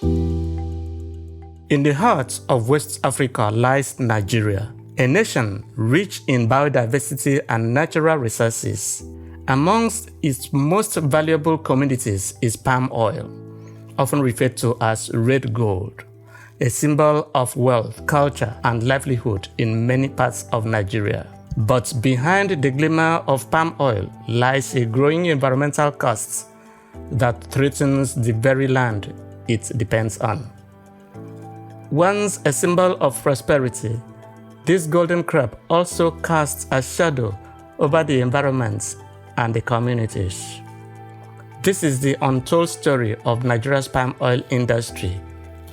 In the heart of West Africa lies Nigeria, a nation rich in biodiversity and natural resources. Amongst its most valuable commodities is palm oil, often referred to as red gold, a symbol of wealth, culture, and livelihood in many parts of Nigeria. But behind the glimmer of palm oil lies a growing environmental cost that threatens the very land it depends on. Once a symbol of prosperity, this golden crop also casts a shadow over the environment and the communities. This is the untold story of Nigeria's palm oil industry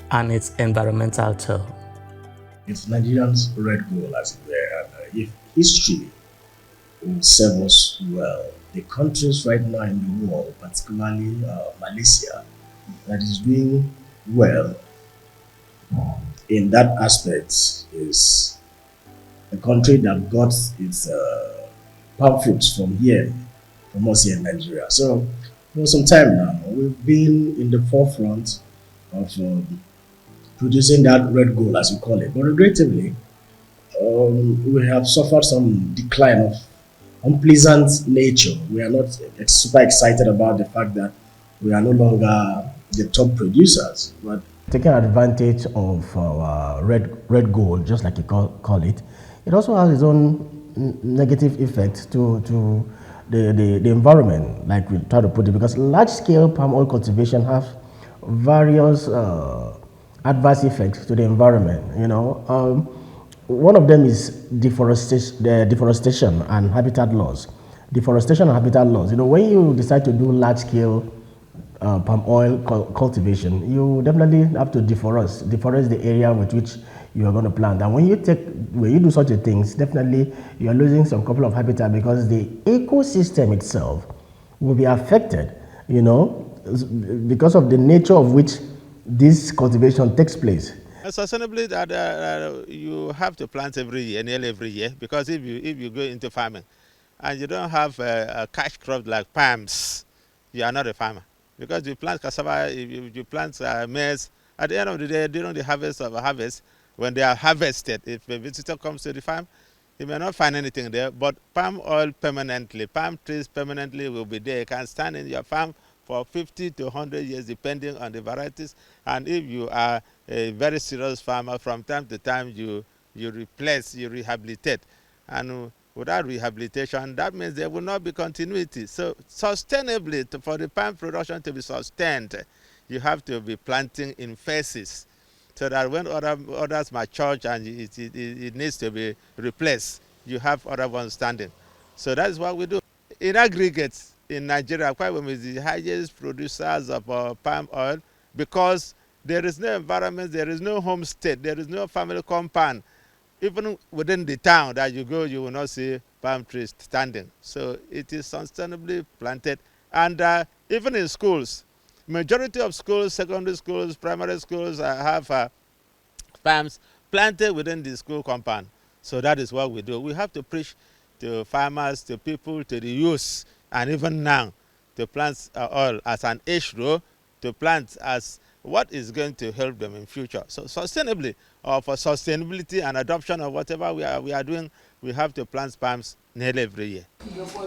and its environmental toll. It's Nigerians' red gold, as it were, and if history will serve us well, the countries right now in the world, particularly Malaysia, that is doing well in that aspect is a country that got its palm fruits from us here in Nigeria. So for some time now, we've been in the forefront of producing that red gold, as we call it. But regrettably, we have suffered some decline of unpleasant nature. We are not super excited about the fact that we are no longer the top producers, but taking advantage of our red gold, just like you call it, it also has its own negative effect to the environment, like we try to put it, because large-scale palm oil cultivation have various adverse effects to the environment. One of them is deforestation and habitat loss. Deforestation and habitat loss. When you decide to do large-scale palm oil cultivation, you definitely have to deforest the area with which you are going to plant. And when you do such a thing, definitely you are losing some couple of habitat, because the ecosystem itself will be affected, because of the nature of which this cultivation takes place. Sustainably, that you have to plant nearly every year, because if you go into farming and you don't have a cash crop like palms, you are not a farmer. Because you plant cassava, you plant maize, at the end of the day, during the harvest, when they are harvested, if a visitor comes to the farm, he may not find anything there, but palm oil permanently, palm trees permanently will be there. You can stand in your farm for 50 to 100 years, depending on the varieties. And if you are a very serious farmer, from time to time, you replace, you rehabilitate. And without rehabilitation, that means there will not be continuity. So sustainably, for the palm production to be sustained, you have to be planting in phases, so that when others mature and it needs to be replaced, you have other ones standing. So that is what we do. In aggregate, in Nigeria, Akwa Ibom is the highest producers of palm oil, because there is no environment, there is no homestead, there is no family compound. Even within the town that you go, you will not see palm trees standing. So it is sustainably planted. And even in schools, majority of schools, secondary schools, primary schools have palms planted within the school compound. So that is what we do. We have to preach to farmers, to people, to the youth, and even now, to plant oil as an issue, to plant as what is going to help them in future. So sustainably, or for sustainability and adoption of whatever we are doing, we have to plant palms nearly every year.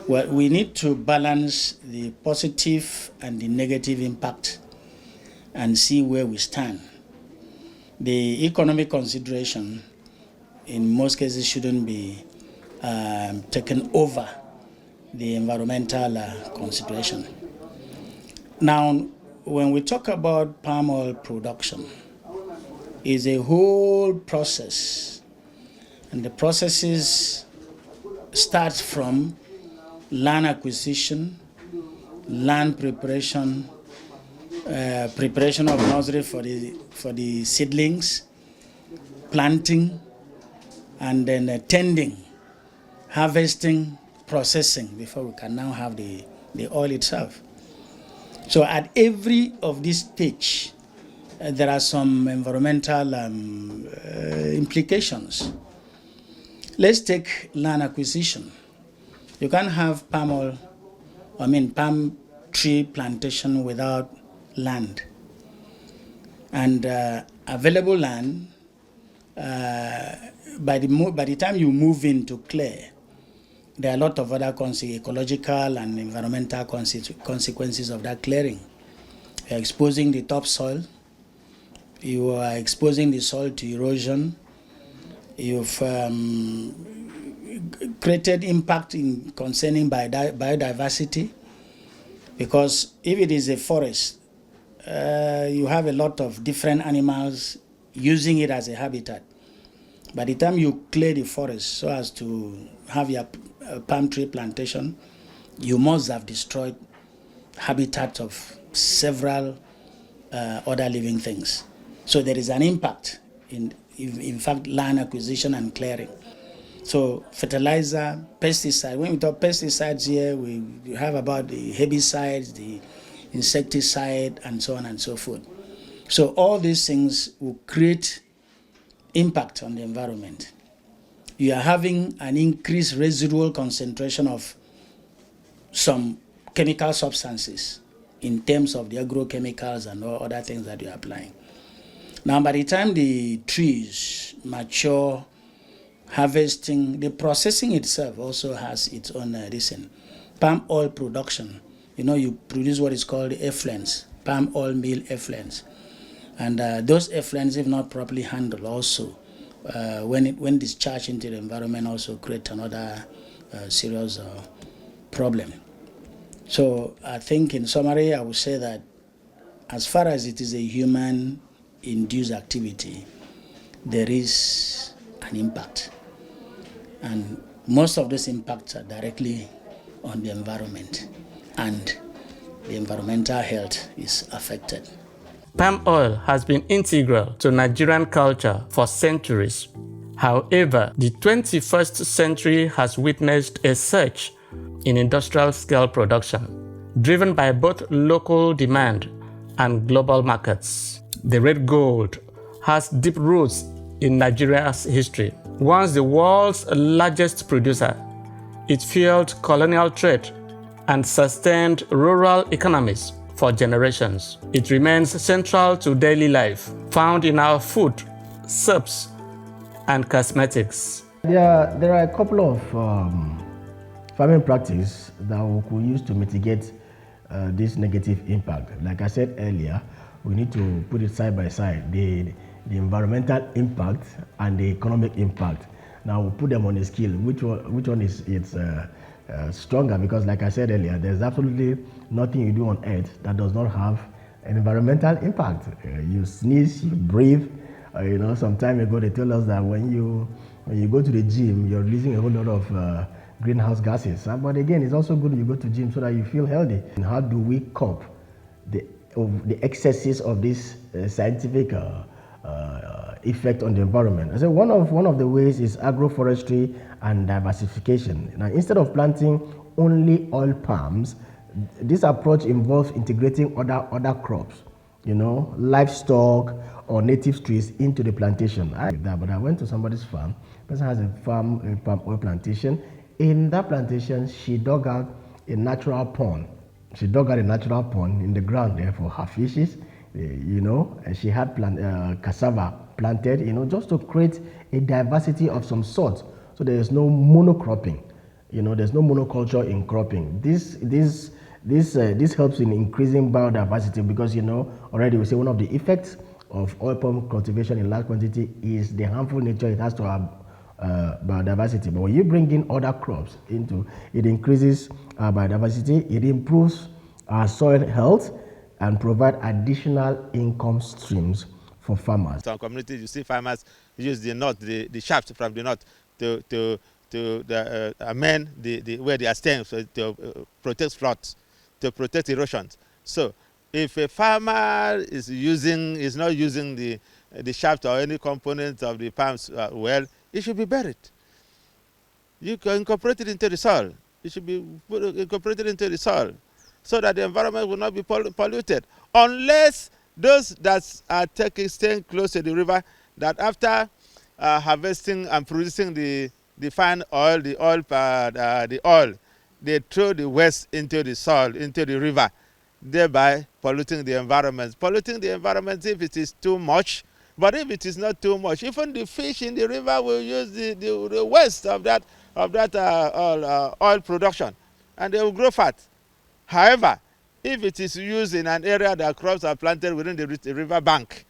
Well, we need to balance the positive and the negative impact and see where we stand. The economic consideration in most cases shouldn't be taken over the environmental consideration. Now, when we talk about palm oil production, it's a whole process, and the processes start from land acquisition, land preparation, preparation of nursery for the seedlings, planting, and then tending, harvesting, processing before we can now have the oil itself. So at every of this stage, there are some environmental implications. Let's take land acquisition. You can't have palm tree plantation without land. And available land, by the time you move in to clear, there are a lot of other ecological and environmental consequences of that clearing. You're exposing the topsoil, you are exposing the soil to erosion, you've created impact in concerning biodiversity, because if it is a forest, you have a lot of different animals using it as a habitat. By the time you clear the forest so as to have your palm tree plantation, you must have destroyed habitat of several other living things. So there is an impact in fact, land acquisition and clearing. So fertilizer, pesticide. When we talk pesticides here, we have about the herbicides, the insecticide, and so on and so forth. So all these things will create impact on the environment. You are having an increased residual concentration of some chemical substances in terms of the agrochemicals and all other things that you're applying. Now, by the time the trees mature, harvesting, the processing itself also has its own reason. Palm oil production, you produce what is called effluents, palm oil meal effluents. And those effluents, if not properly handled also, when discharged into the environment, also create another serious problem. So I think in summary, I would say that as far as it is a human-induced activity, there is an impact. And most of those impacts are directly on the environment, and the environmental health is affected. Palm oil has been integral to Nigerian culture for centuries. However, the 21st century has witnessed a surge in industrial-scale production, driven by both local demand and global markets. The red gold has deep roots in Nigeria's history. Once the world's largest producer, it fueled colonial trade and sustained rural economies for generations. It remains central to daily life, found in our food, soaps, and cosmetics. There are a couple of farming practices that we could use to mitigate this negative impact. Like I said earlier, we need to put it side by side, the environmental impact and the economic impact. Now we'll put them on a scale. Which one is stronger? Because like I said earlier, there's absolutely nothing you do on earth that does not have an environmental impact. You sneeze, you breathe. Some time ago they told us that when you go to the gym, you're releasing a whole lot of greenhouse gases. But again, it's also good you go to gym so that you feel healthy. And how do we cope the excesses of this scientific effect on the environment? I said one of the ways is agroforestry and diversification. Now, instead of planting only oil palms, this approach involves integrating other crops, livestock or native trees into the plantation. But I went to somebody's farm. The person has a palm oil plantation. In that plantation, she dug out a natural pond. She dug out a natural pond in the ground there for her fishes, and she had cassava planted, just to create a diversity of some sort. So there is no monocropping, there's no monoculture in cropping. This helps in increasing biodiversity because, already we say one of the effects of oil palm cultivation in large quantity is the harmful nature it has to have biodiversity. But when you bring in other crops into it, increases biodiversity, it improves our soil health and provide additional income streams for farmers. Some communities, you see farmers use the shaft from the north to amend where they are staying, so to protect floods, to protect erosions. So if a farmer is not using the shaft or any component of the palms well, it should be buried. You can incorporate it into the soil. It should be incorporated into the soil so that the environment will not be polluted. Unless those that are staying close to the river, that after harvesting and producing the fine oil, the oil, they throw the waste into the soil, into the river. thereby polluting the environment. Polluting the environment if it is too much, but if it is not too much, even the fish in the river will use the waste of that oil production, and they will grow fat. However, if it is used in an area that crops are planted within the river bank,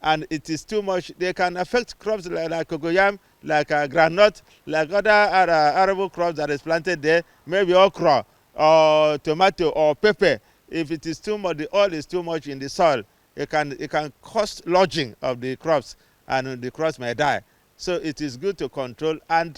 and it is too much, they can affect crops like cocoyam, like groundnut, like other arable crops that is planted there, maybe okra or tomato or pepper. If it is too much, the oil is too much in the soil, it can cause lodging of the crops, and the crops may die. So it is good to control, and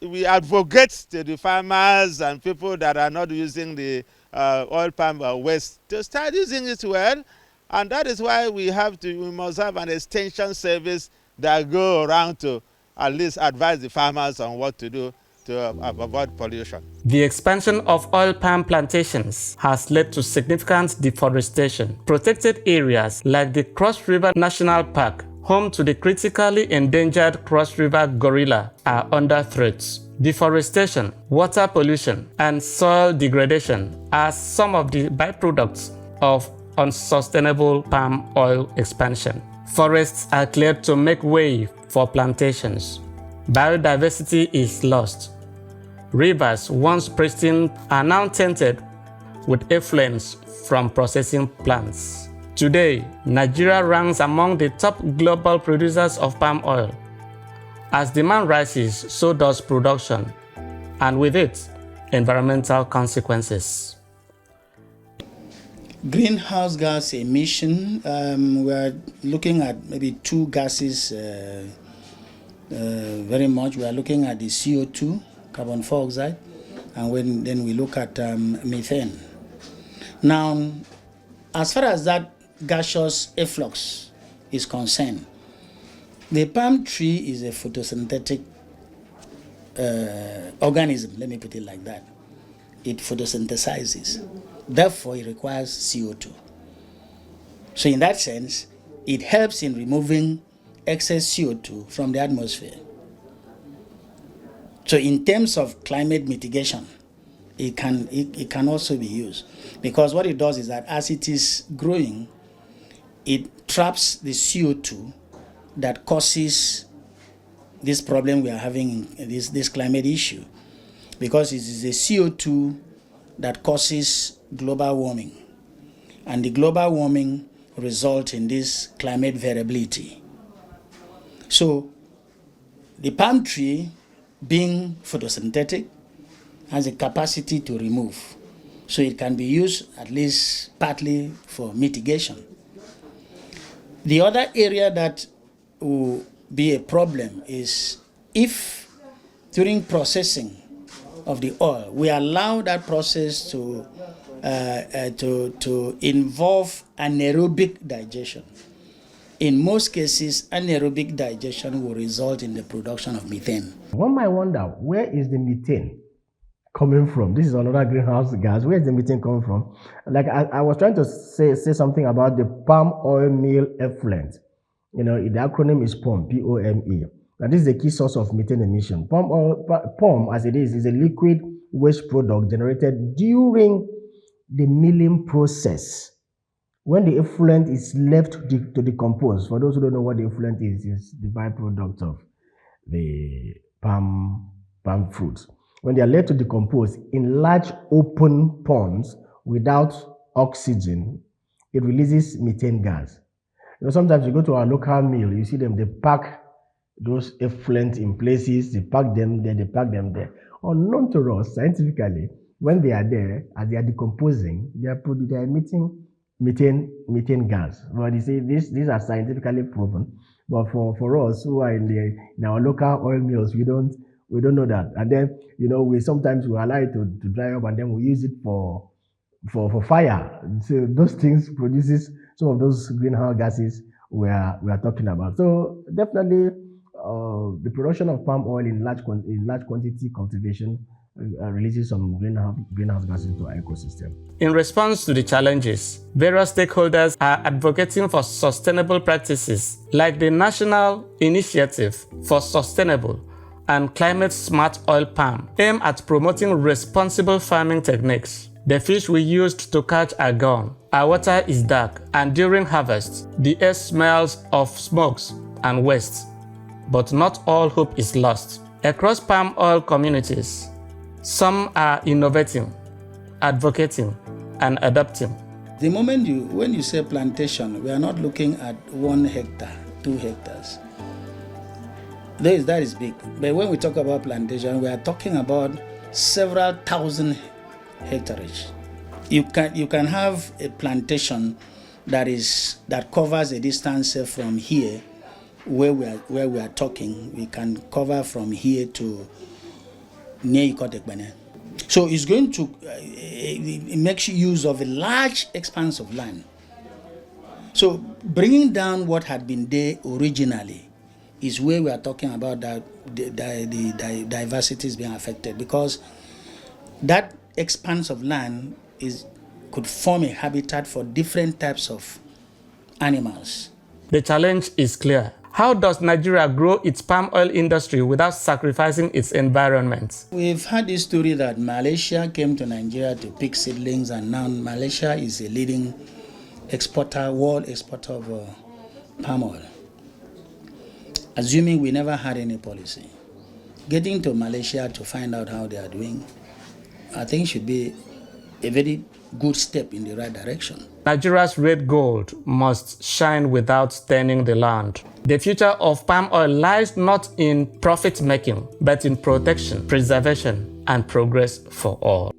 we advocate to the farmers and people that are not using the oil palm waste to start using it well. And that is why we must have an extension service that go around to at least advise the farmers on what to do to avoid pollution. The expansion of oil palm plantations has led to significant deforestation. Protected areas like the Cross River National Park, home to the critically endangered Cross River gorilla, are under threat. Deforestation, water pollution, and soil degradation are some of the byproducts of unsustainable palm oil expansion. Forests are cleared to make way for plantations. Biodiversity is lost. Rivers, once pristine, are now tainted with effluents from processing plants. Today, Nigeria ranks among the top global producers of palm oil. As demand rises, so does production, and with it, environmental consequences. Greenhouse gas emission, we are looking at maybe two gases very much. We are looking at the CO2, carbon dioxide, and then we look at methane. Now, as far as that gaseous efflux is concerned, the palm tree is a photosynthetic organism, let me put it like that. It photosynthesizes. Therefore, it requires CO2. So in that sense, it helps in removing excess CO2 from the atmosphere. So in terms of climate mitigation, it can also be used, because what it does is that as it is growing, it traps the CO2 that causes this problem we are having, this climate issue, because it is the CO2 that causes global warming, and the global warming results in this climate variability. So the palm tree, being photosynthetic, has a capacity to remove, so it can be used at least partly for mitigation. The other area that will be a problem is if during processing of the oil we allow that process to involve anaerobic digestion. In most cases, anaerobic digestion will result in the production of methane. One might wonder, where is the methane coming from? This is another greenhouse gas. Where is the methane coming from? Like I was trying to say something about the palm oil meal effluent. You know, the acronym is POM, P-O-M-E. And this is the key source of methane emission. POM, as it is a liquid waste product generated during the milling process. When the effluent is left to decompose, for those who don't know what the effluent is the byproduct of the palm fruit. When they are left to decompose in large open ponds without oxygen, it releases methane gas. You know, sometimes you go to our local mill, you see them, they pack those effluent in places, they pack them there, they pack them there. Unknown to us, scientifically, when they are there, as they are decomposing, they are emitting methane gas. But you see, these are scientifically proven. But for us who are in our local oil mills, we don't know that. And then, you know, we sometimes allow it to dry up, and then we use it for fire. So those things produces some of those greenhouse gases we are talking about. So definitely, the production of palm oil in large quantity cultivation releases some greenhouse gases into our ecosystem. In response to the challenges, various stakeholders are advocating for sustainable practices like the National Initiative for Sustainable and Climate Smart Oil Palm, aimed at promoting responsible farming techniques. The fish we used to catch are gone. Our water is dark, and during harvest, the air smells of smokes and waste. But not all hope is lost. Across palm oil communities, some are innovating, advocating, and adapting. The moment when you say plantation, we are not looking at 1 hectare, 2 hectares. That is big. But when we talk about plantation, we are talking about several thousand hectares. You can have a plantation that covers a distance from here, where we are talking. We can cover from here to near Ikotekbene. So it's going to it makes use of a large expanse of land. So bringing down what had been there originally is where we are talking about that the diversity is being affected, because that expanse of land could form a habitat for different types of animals. The challenge is clear. How does Nigeria grow its palm oil industry without sacrificing its environment? We've had this story that Malaysia came to Nigeria to pick seedlings, and now Malaysia is a leading world exporter of palm oil. Assuming we never had any policy, getting to Malaysia to find out how they are doing, I think should be a very good step in the right direction. Nigeria's red gold must shine without staining the land. The future of palm oil lies not in profit making, but in protection, preservation, and progress for all.